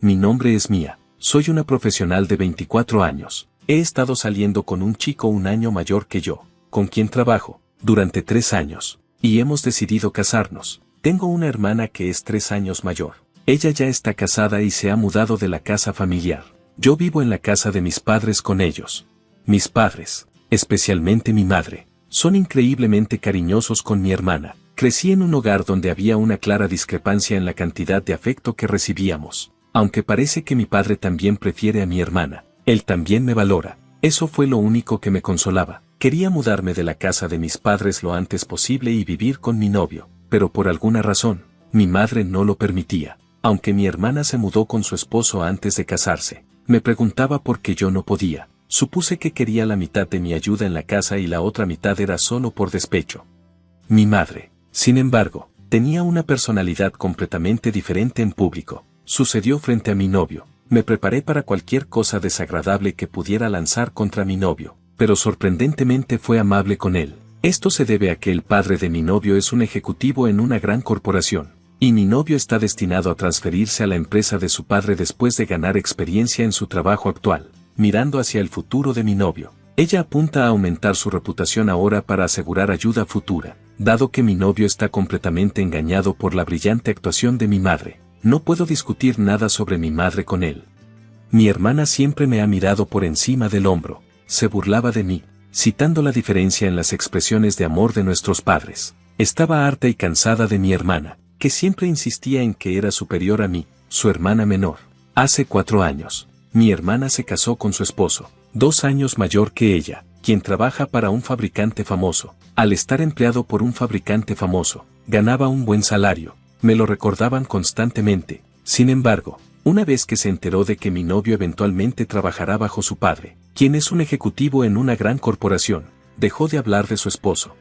Mi nombre es Mía. Soy una profesional de 24 años. He estado saliendo con un chico un año mayor que yo, con quien trabajo, durante 3 años. Y hemos decidido casarnos. Tengo una hermana que es 3 años mayor. Ella ya está casada y se ha mudado de la casa familiar. Yo vivo en la casa de mis padres con ellos. Mis padres, especialmente mi madre, son increíblemente cariñosos con mi hermana. Crecí en un hogar donde había una clara discrepancia en la cantidad de afecto que recibíamos. Aunque parece que mi padre también prefiere a mi hermana, él también me valora. Eso fue lo único que me consolaba. Quería mudarme de la casa de mis padres lo antes posible y vivir con mi novio, pero por alguna razón, mi madre no lo permitía. Aunque mi hermana se mudó con su esposo antes de casarse, me preguntaba por qué yo no podía. Supuse que quería la mitad de mi ayuda en la casa y la otra mitad era solo por despecho. Mi madre, sin embargo, tenía una personalidad completamente diferente en público. Sucedió frente a mi novio. Me preparé para cualquier cosa desagradable que pudiera lanzar contra mi novio, pero sorprendentemente fue amable con él. Esto se debe a que el padre de mi novio es un ejecutivo en una gran corporación, y mi novio está destinado a transferirse a la empresa de su padre después de ganar experiencia en su trabajo actual. Mirando hacia el futuro de mi novio, ella apunta a aumentar su reputación ahora para asegurar ayuda futura. Dado que mi novio está completamente engañado por la brillante actuación de mi madre, no puedo discutir nada sobre mi madre con él. Mi hermana siempre me ha mirado por encima del hombro, se burlaba de mí, citando la diferencia en las expresiones de amor de nuestros padres. Estaba harta y cansada de mi hermana, que siempre insistía en que era superior a mí, su hermana menor. Hace 4 años, mi hermana se casó con su esposo, 2 años mayor que ella, quien trabaja para un fabricante famoso. Al estar empleado por un fabricante famoso, ganaba un buen salario. Me lo recordaban constantemente. Sin embargo, una vez que se enteró de que mi novio eventualmente trabajará bajo su padre, quien es un ejecutivo en una gran corporación, dejó de hablar de su esposo.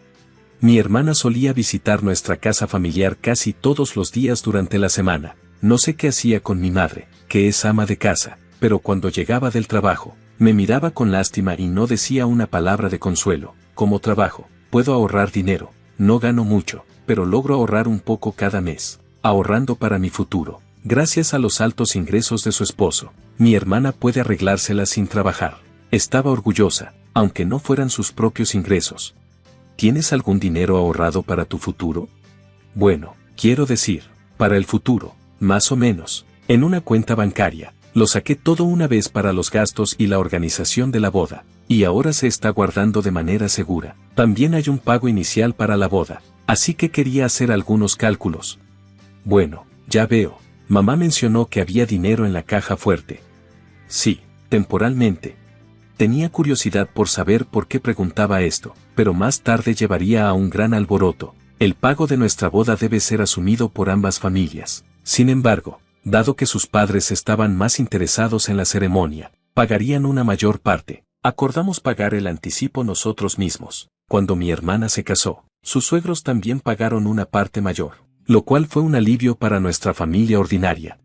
Mi hermana solía visitar nuestra casa familiar casi todos los días durante la semana. No sé qué hacía con mi madre, que es ama de casa, pero cuando llegaba del trabajo, me miraba con lástima y no decía una palabra de consuelo. Como trabajo, puedo ahorrar dinero, no gano mucho, pero logro ahorrar un poco cada mes, ahorrando para mi futuro. Gracias a los altos ingresos de su esposo, mi hermana puede arreglársela sin trabajar. Estaba orgullosa, aunque no fueran sus propios ingresos. ¿Tienes algún dinero ahorrado para tu futuro? Bueno, quiero decir, para el futuro, más o menos, en una cuenta bancaria. Lo saqué todo una vez para los gastos y la organización de la boda, y ahora se está guardando de manera segura. También hay un pago inicial para la boda, así que quería hacer algunos cálculos. Bueno, ya veo, mamá mencionó que había dinero en la caja fuerte. Sí, temporalmente. Tenía curiosidad por saber por qué preguntaba esto, pero más tarde llevaría a un gran alboroto. El pago de nuestra boda debe ser asumido por ambas familias. Sin embargo, dado que sus padres estaban más interesados en la ceremonia, pagarían una mayor parte. Acordamos pagar el anticipo nosotros mismos. Cuando mi hermana se casó, sus suegros también pagaron una parte mayor, lo cual fue un alivio para nuestra familia ordinaria.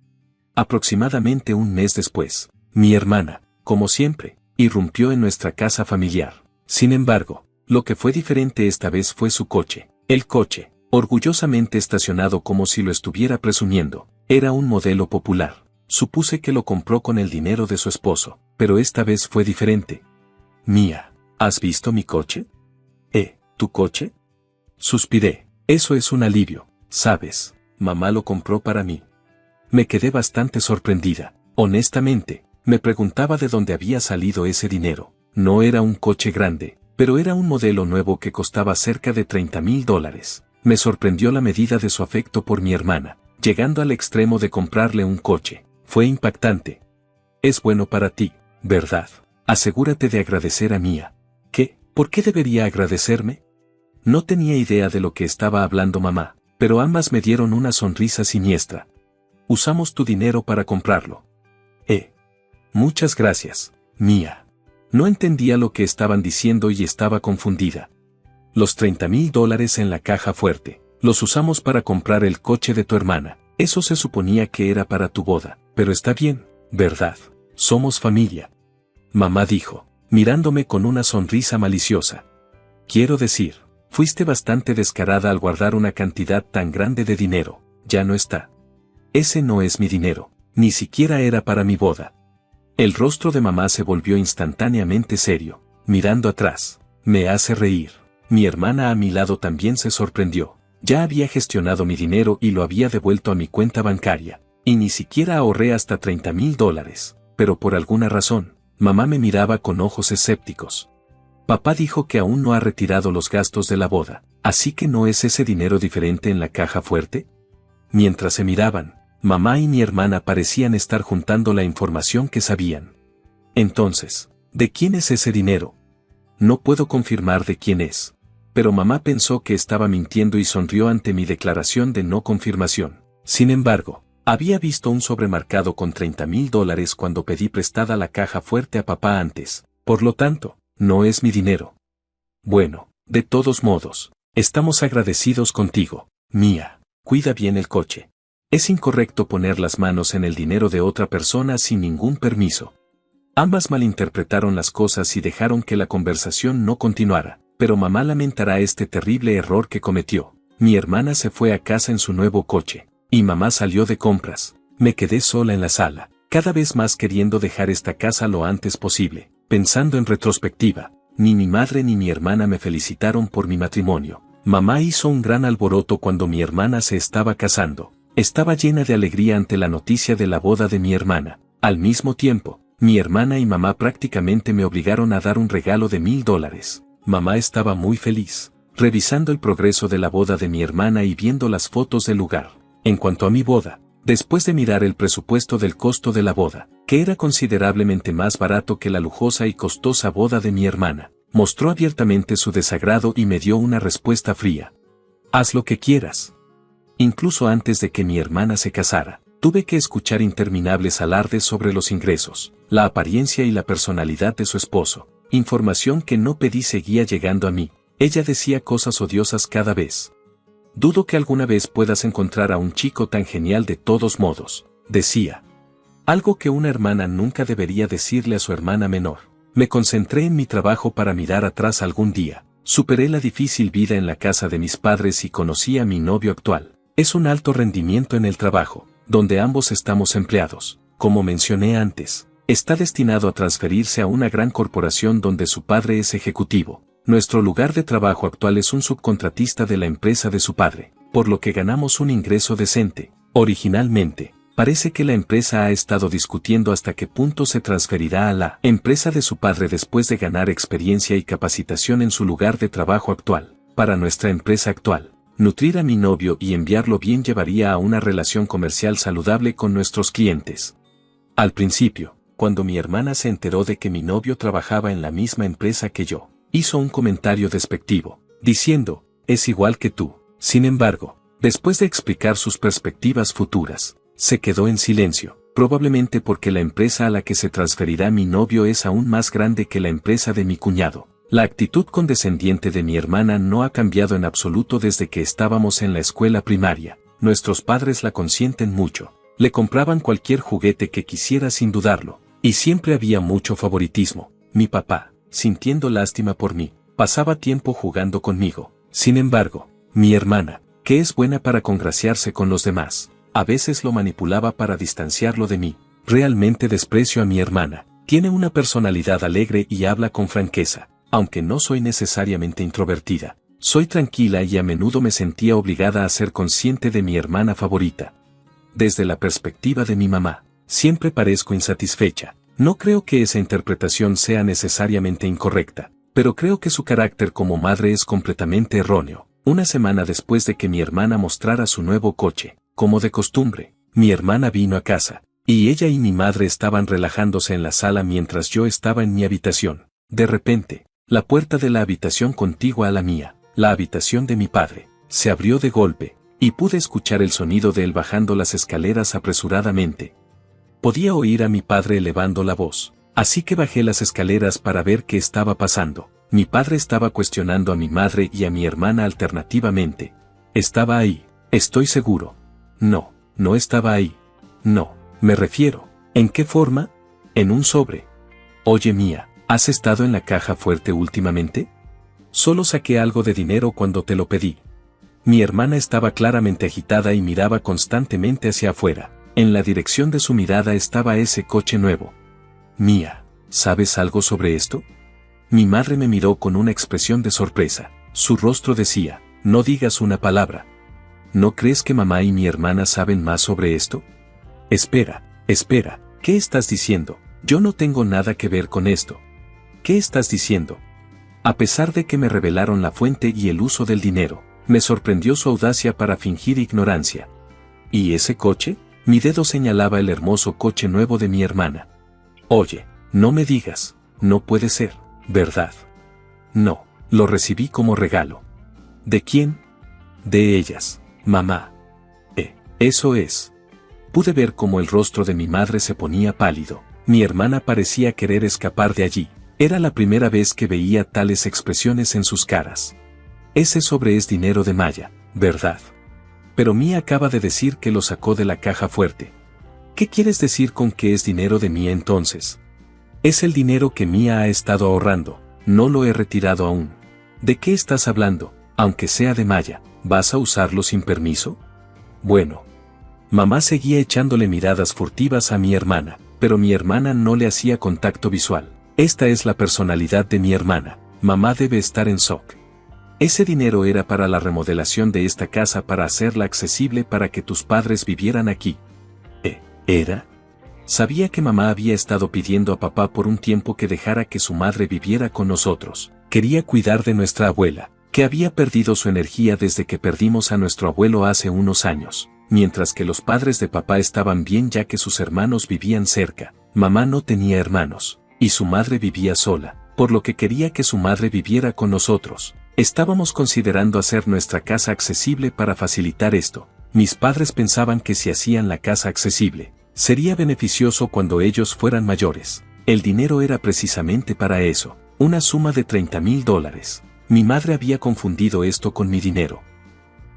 Aproximadamente un mes después, mi hermana, como siempre, irrumpió en nuestra casa familiar. Sin embargo, lo que fue diferente esta vez fue su coche. El coche, orgullosamente estacionado como si lo estuviera presumiendo, era un modelo popular. Supuse que lo compró con el dinero de su esposo, pero esta vez fue diferente. Mía, ¿has visto mi coche? ¿Tu coche? Suspiré. Eso es un alivio, ¿sabes? Mamá lo compró para mí. Me quedé bastante sorprendida. Honestamente, me preguntaba de dónde había salido ese dinero. No era un coche grande, pero era un modelo nuevo que costaba cerca de $30,000. Me sorprendió la medida de su afecto por mi hermana, llegando al extremo de comprarle un coche. Fue impactante. Es bueno para ti, ¿verdad? Asegúrate de agradecer a Mía. ¿Qué? ¿Por qué debería agradecerme? No tenía idea de lo que estaba hablando mamá, pero ambas me dieron una sonrisa siniestra. Usamos tu dinero para comprarlo. Muchas gracias, Mía. No entendía lo que estaban diciendo y estaba confundida. Los $30,000 en la caja fuerte, los usamos para comprar el coche de tu hermana. Eso se suponía que era para tu boda, pero está bien, ¿verdad? Somos familia. Mamá dijo, mirándome con una sonrisa maliciosa. Quiero decir, fuiste bastante descarada al guardar una cantidad tan grande de dinero. Ya no está. Ese no es mi dinero. Ni siquiera era para mi boda. El rostro de mamá se volvió instantáneamente serio, mirando atrás. Me hace reír. Mi hermana a mi lado también se sorprendió. Ya había gestionado mi dinero y lo había devuelto a mi cuenta bancaria. Y ni siquiera ahorré hasta $30,000. Pero por alguna razón, mamá me miraba con ojos escépticos. Papá dijo que aún no ha retirado los gastos de la boda, ¿así que no es ese dinero diferente en la caja fuerte? Mientras se miraban, mamá y mi hermana parecían estar juntando la información que sabían. Entonces, ¿de quién es ese dinero? No puedo confirmar de quién es. Pero mamá pensó que estaba mintiendo y sonrió ante mi declaración de no confirmación. Sin embargo, había visto un sobremarcado con $30,000 cuando pedí prestada la caja fuerte a papá antes. Por lo tanto, no es mi dinero. Bueno, de todos modos, estamos agradecidos contigo, Mía. Cuida bien el coche. Es incorrecto poner las manos en el dinero de otra persona sin ningún permiso. Ambas malinterpretaron las cosas y dejaron que la conversación no continuara, pero mamá lamentará este terrible error que cometió. Mi hermana se fue a casa en su nuevo coche, y mamá salió de compras. Me quedé sola en la sala, cada vez más queriendo dejar esta casa lo antes posible. Pensando en retrospectiva, ni mi madre ni mi hermana me felicitaron por mi matrimonio. Mamá hizo un gran alboroto cuando mi hermana se estaba casando. Estaba llena de alegría ante la noticia de la boda de mi hermana. Al mismo tiempo, mi hermana y mamá prácticamente me obligaron a dar un regalo de $1,000. Mamá estaba muy feliz, revisando el progreso de la boda de mi hermana y viendo las fotos del lugar. En cuanto a mi boda, después de mirar el presupuesto del costo de la boda, que era considerablemente más barato que la lujosa y costosa boda de mi hermana, mostró abiertamente su desagrado y me dio una respuesta fría. Haz lo que quieras. Incluso antes de que mi hermana se casara, tuve que escuchar interminables alardes sobre los ingresos, la apariencia y la personalidad de su esposo. Información que no pedí seguía llegando a mí. Ella decía cosas odiosas cada vez. Dudo que alguna vez puedas encontrar a un chico tan genial de todos modos, decía. Algo que una hermana nunca debería decirle a su hermana menor. Me concentré en mi trabajo para mirar atrás algún día. Superé la difícil vida en la casa de mis padres y conocí a mi novio actual. Es un alto rendimiento en el trabajo, donde ambos estamos empleados. Como mencioné antes, está destinado a transferirse a una gran corporación donde su padre es ejecutivo. Nuestro lugar de trabajo actual es un subcontratista de la empresa de su padre, por lo que ganamos un ingreso decente. Originalmente, parece que la empresa ha estado discutiendo hasta qué punto se transferirá a la empresa de su padre después de ganar experiencia y capacitación en su lugar de trabajo actual. Para nuestra empresa actual, nutrir a mi novio y enviarlo bien llevaría a una relación comercial saludable con nuestros clientes. Al principio, cuando mi hermana se enteró de que mi novio trabajaba en la misma empresa que yo, hizo un comentario despectivo, diciendo, es igual que tú. Sin embargo, después de explicar sus perspectivas futuras, se quedó en silencio, probablemente porque la empresa a la que se transferirá mi novio es aún más grande que la empresa de mi cuñado. La actitud condescendiente de mi hermana no ha cambiado en absoluto desde que estábamos en la escuela primaria. Nuestros padres la consienten mucho. Le compraban cualquier juguete que quisiera sin dudarlo, y siempre había mucho favoritismo. Mi papá, sintiendo lástima por mí, pasaba tiempo jugando conmigo. Sin embargo, mi hermana, que es buena para congraciarse con los demás, a veces lo manipulaba para distanciarlo de mí. Realmente desprecio a mi hermana. Tiene una personalidad alegre y habla con franqueza. Aunque no soy necesariamente introvertida, soy tranquila y a menudo me sentía obligada a ser consciente de mi hermana favorita. Desde la perspectiva de mi mamá, siempre parezco insatisfecha. No creo que esa interpretación sea necesariamente incorrecta, pero creo que su carácter como madre es completamente erróneo. Una semana después de que mi hermana mostrara su nuevo coche, como de costumbre, mi hermana vino a casa, y ella y mi madre estaban relajándose en la sala mientras yo estaba en mi habitación. De repente, la puerta de la habitación contigua a la mía, la habitación de mi padre, se abrió de golpe, y pude escuchar el sonido de él bajando las escaleras apresuradamente. Podía oír a mi padre elevando la voz, así que bajé las escaleras para ver qué estaba pasando. Mi padre estaba cuestionando a mi madre y a mi hermana alternativamente. ¿Estaba ahí? Estoy seguro. No, no estaba ahí. No, me refiero. ¿En qué forma? En un sobre. Oye Mía, ¿has estado en la caja fuerte últimamente? Solo saqué algo de dinero cuando te lo pedí. Mi hermana estaba claramente agitada y miraba constantemente hacia afuera. En la dirección de su mirada estaba ese coche nuevo. Mía, ¿sabes algo sobre esto? Mi madre me miró con una expresión de sorpresa. Su rostro decía, no digas una palabra. ¿No crees que mamá y mi hermana saben más sobre esto? Espera, espera, ¿qué estás diciendo? Yo no tengo nada que ver con esto. ¿Qué estás diciendo? A pesar de que me revelaron la fuente y el uso del dinero, me sorprendió su audacia para fingir ignorancia. ¿Y ese coche? Mi dedo señalaba el hermoso coche nuevo de mi hermana. Oye, no me digas, no puede ser, ¿verdad? No, lo recibí como regalo. ¿De quién? De ellas, mamá. Eso es. Pude ver cómo el rostro de mi madre se ponía pálido. Mi hermana parecía querer escapar de allí. Era la primera vez que veía tales expresiones en sus caras. Ese sobre es dinero de Maya, ¿verdad? Pero Mía acaba de decir que lo sacó de la caja fuerte. ¿Qué quieres decir con que es dinero de Mía entonces? Es el dinero que Mía ha estado ahorrando, no lo he retirado aún. ¿De qué estás hablando? Aunque sea de Maya, ¿vas a usarlo sin permiso? Bueno. Mamá seguía echándole miradas furtivas a mi hermana, pero mi hermana no le hacía contacto visual. Esta es la personalidad de mi hermana, mamá debe estar en shock. Ese dinero era para la remodelación de esta casa para hacerla accesible para que tus padres vivieran aquí. ¿Era? Sabía que mamá había estado pidiendo a papá por un tiempo que dejara que su madre viviera con nosotros. Quería cuidar de nuestra abuela, que había perdido su energía desde que perdimos a nuestro abuelo hace unos años, mientras que los padres de papá estaban bien ya que sus hermanos vivían cerca. Mamá no tenía hermanos, y su madre vivía sola, por lo que quería que su madre viviera con nosotros. Estábamos considerando hacer nuestra casa accesible para facilitar esto. Mis padres pensaban que si hacían la casa accesible, sería beneficioso cuando ellos fueran mayores. El dinero era precisamente para eso, una suma de $30,000. Mi madre había confundido esto con mi dinero.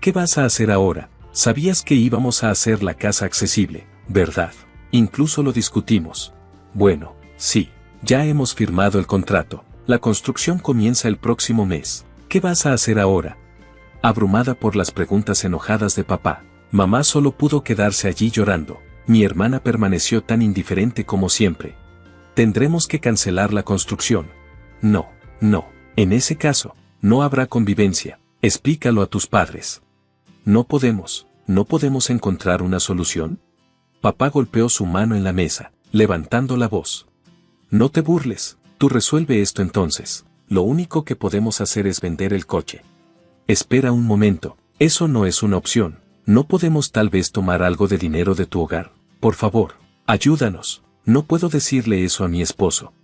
¿Qué vas a hacer ahora? Sabías que íbamos a hacer la casa accesible, ¿verdad? Incluso lo discutimos. Bueno, sí, ya hemos firmado el contrato. La construcción comienza el próximo mes. ¿Qué vas a hacer ahora? Abrumada por las preguntas enojadas de papá, mamá solo pudo quedarse allí llorando. Mi hermana permaneció tan indiferente como siempre. Tendremos que cancelar la construcción. No. En ese caso, no habrá convivencia. Explícalo a tus padres. No podemos encontrar una solución. Papá golpeó su mano en la mesa, levantando la voz. No te burles, tú resuelve esto entonces. Lo único que podemos hacer es vender el coche. Espera un momento, eso no es una opción. ¿No podemos tal vez tomar algo de dinero de tu hogar? Por favor, ayúdanos. No puedo decirle eso a mi esposo.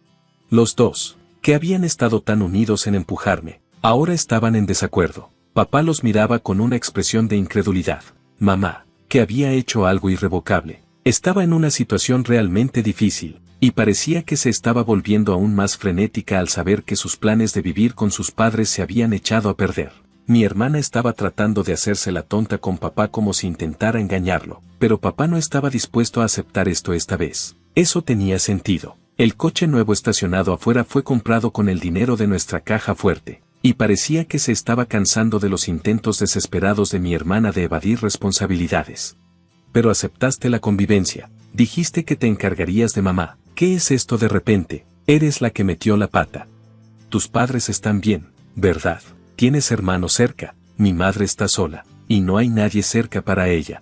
Los dos, que habían estado tan unidos en empujarme, ahora estaban en desacuerdo. Papá los miraba con una expresión de incredulidad. Mamá, que había hecho algo irrevocable, estaba en una situación realmente difícil, y parecía que se estaba volviendo aún más frenética al saber que sus planes de vivir con sus padres se habían echado a perder. Mi hermana estaba tratando de hacerse la tonta con papá como si intentara engañarlo, pero papá no estaba dispuesto a aceptar esto esta vez. Eso tenía sentido. El coche nuevo estacionado afuera fue comprado con el dinero de nuestra caja fuerte, y parecía que se estaba cansando de los intentos desesperados de mi hermana de evadir responsabilidades. Pero aceptaste la convivencia, dijiste que te encargarías de mamá. ¿Qué es esto de repente? Eres la que metió la pata. Tus padres están bien, ¿verdad? Tienes hermanos cerca, mi madre está sola, y no hay nadie cerca para ella.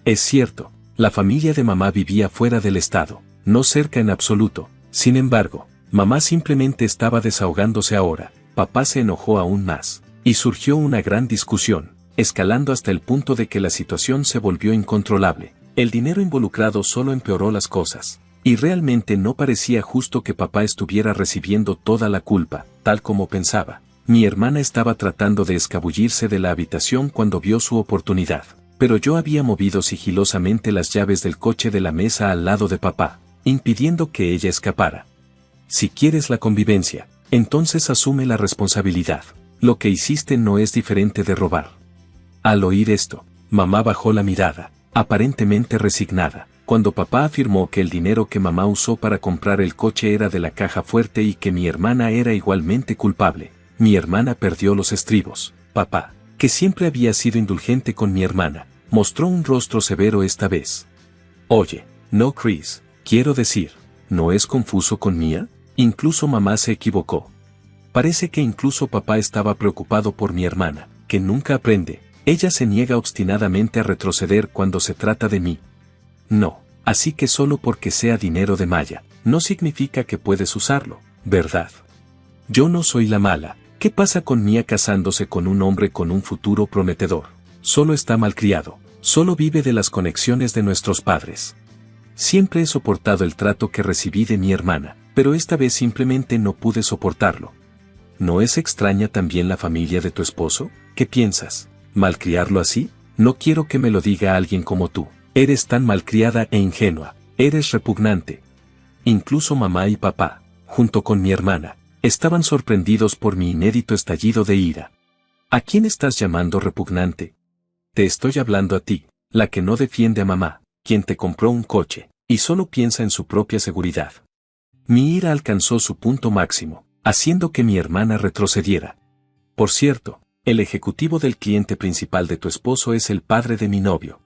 Es cierto, la familia de mamá vivía fuera del estado, no cerca en absoluto. Sin embargo, mamá simplemente estaba desahogándose ahora. Papá se enojó aún más, y surgió una gran discusión, escalando hasta el punto de que la situación se volvió incontrolable. El dinero involucrado solo empeoró las cosas, y realmente no parecía justo que papá estuviera recibiendo toda la culpa, tal como pensaba. Mi hermana estaba tratando de escabullirse de la habitación cuando vio su oportunidad, pero yo había movido sigilosamente las llaves del coche de la mesa al lado de papá, impidiendo que ella escapara. Si quieres la convivencia, entonces asume la responsabilidad. Lo que hiciste no es diferente de robar. Al oír esto, mamá bajó la mirada, aparentemente resignada, cuando papá afirmó que el dinero que mamá usó para comprar el coche era de la caja fuerte y que mi hermana era igualmente culpable. Mi hermana perdió los estribos. Papá, que siempre había sido indulgente con mi hermana, mostró un rostro severo esta vez. Oye, no Chris, quiero decir, ¿no es confuso con Mia? Incluso mamá se equivocó. Parece que incluso papá estaba preocupado por mi hermana, que nunca aprende. Ella se niega obstinadamente a retroceder cuando se trata de mí. No, así que solo porque sea dinero de Maya, no significa que puedes usarlo, ¿verdad? Yo no soy la mala. ¿Qué pasa con Mia casándose con un hombre con un futuro prometedor? Solo está malcriado, solo vive de las conexiones de nuestros padres. Siempre he soportado el trato que recibí de mi hermana, pero esta vez simplemente no pude soportarlo. ¿No es extraña también la familia de tu esposo? ¿Qué piensas? ¿Malcriarlo así? No quiero que me lo diga alguien como tú. Eres tan malcriada e ingenua, eres repugnante. Incluso mamá y papá, junto con mi hermana, estaban sorprendidos por mi inédito estallido de ira. ¿A quién estás llamando repugnante? Te estoy hablando a ti, la que no defiende a mamá, quien te compró un coche, y solo piensa en su propia seguridad. Mi ira alcanzó su punto máximo, haciendo que mi hermana retrocediera. Por cierto, el ejecutivo del cliente principal de tu esposo es el padre de mi novio.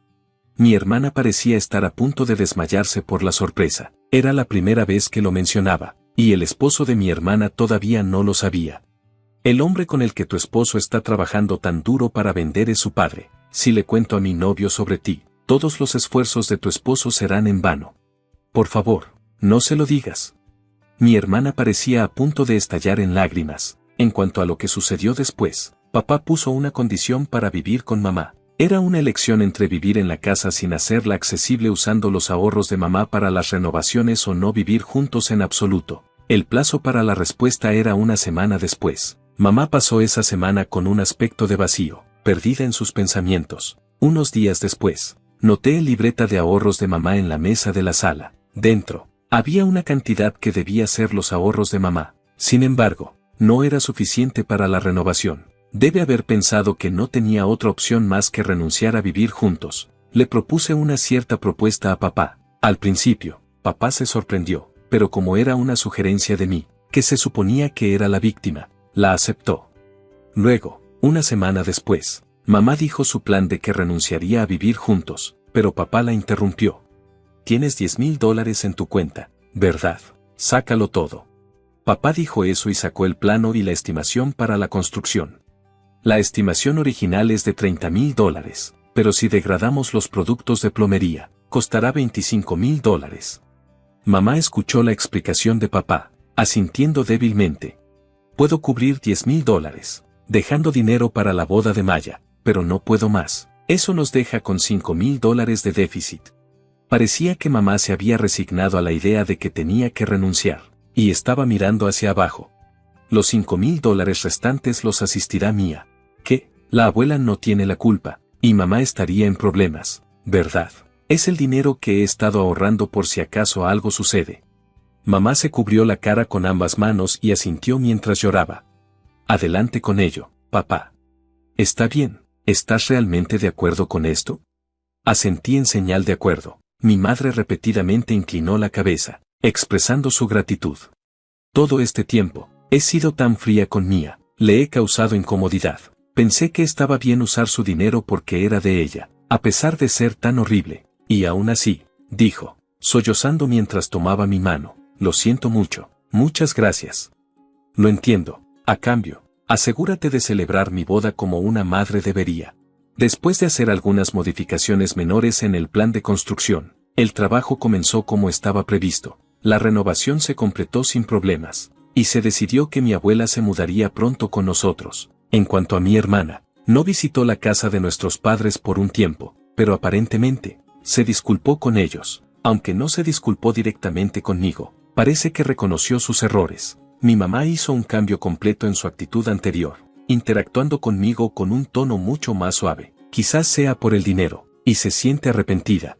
Mi hermana parecía estar a punto de desmayarse por la sorpresa. Era la primera vez que lo mencionaba, y el esposo de mi hermana todavía no lo sabía. El hombre con el que tu esposo está trabajando tan duro para vender es su padre. Si le cuento a mi novio sobre ti, todos los esfuerzos de tu esposo serán en vano. Por favor, no se lo digas. Mi hermana parecía a punto de estallar en lágrimas. En cuanto a lo que sucedió después, papá puso una condición para vivir con mamá. Era una elección entre vivir en la casa sin hacerla accesible usando los ahorros de mamá para las renovaciones o no vivir juntos en absoluto. El plazo para la respuesta era una semana después. Mamá pasó esa semana con un aspecto de vacío, perdida en sus pensamientos. Unos días después, noté el libreta de ahorros de mamá en la mesa de la sala. Dentro, había una cantidad que debía ser los ahorros de mamá. Sin embargo, no era suficiente para la renovación. Debe haber pensado que no tenía otra opción más que renunciar a vivir juntos. Le propuse una cierta propuesta a papá. Al principio, papá se sorprendió, pero como era una sugerencia de mí, que se suponía que era la víctima, la aceptó. Luego, una semana después, mamá dijo su plan de que renunciaría a vivir juntos, pero papá la interrumpió. Tienes $10,000 en tu cuenta, ¿verdad? Sácalo todo. Papá dijo eso y sacó el plano y la estimación para la construcción. La estimación original es de $30,000, pero si degradamos los productos de plomería, costará $25,000. Mamá escuchó la explicación de papá, asintiendo débilmente. Puedo cubrir $10,000, dejando dinero para la boda de Maya, pero no puedo más. Eso nos deja con $5,000 de déficit. Parecía que mamá se había resignado a la idea de que tenía que renunciar, y estaba mirando hacia abajo. Los $5,000 restantes los asistirá Mia. ¿Qué? La abuela no tiene la culpa, y mamá estaría en problemas, ¿verdad? Es el dinero que he estado ahorrando por si acaso algo sucede. Mamá se cubrió la cara con ambas manos y asintió mientras lloraba. Adelante con ello, papá. Está bien, ¿estás realmente de acuerdo con esto? Asentí en señal de acuerdo. Mi madre repetidamente inclinó la cabeza, expresando su gratitud. Todo este tiempo, he sido tan fría con Mia, le he causado incomodidad. Pensé que estaba bien usar su dinero porque era de ella, a pesar de ser tan horrible. Y aún así, dijo, sollozando mientras tomaba mi mano, lo siento mucho, muchas gracias. Lo entiendo, a cambio, asegúrate de celebrar mi boda como una madre debería. Después de hacer algunas modificaciones menores en el plan de construcción, el trabajo comenzó como estaba previsto. La renovación se completó sin problemas, y se decidió que mi abuela se mudaría pronto con nosotros. En cuanto a mi hermana, no visitó la casa de nuestros padres por un tiempo, pero aparentemente, se disculpó con ellos, aunque no se disculpó directamente conmigo. Parece que reconoció sus errores. Mi mamá hizo un cambio completo en su actitud anterior, interactuando conmigo con un tono mucho más suave. Quizás sea por el dinero, y se siente arrepentida.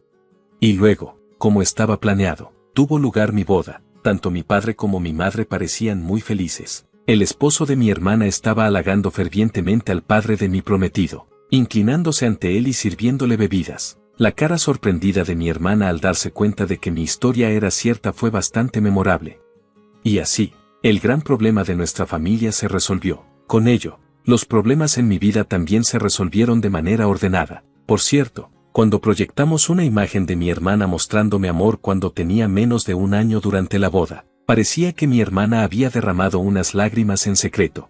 Y luego, como estaba planeado, tuvo lugar mi boda. Tanto mi padre como mi madre parecían muy felices. El esposo de mi hermana estaba halagando fervientemente al padre de mi prometido, inclinándose ante él y sirviéndole bebidas. La cara sorprendida de mi hermana al darse cuenta de que mi historia era cierta fue bastante memorable. Y así, el gran problema de nuestra familia se resolvió. Con ello, los problemas en mi vida también se resolvieron de manera ordenada. Por cierto, Cuando proyectamos una imagen de mi hermana mostrándome amor cuando tenía menos de un año durante la boda, parecía que mi hermana había derramado unas lágrimas en secreto.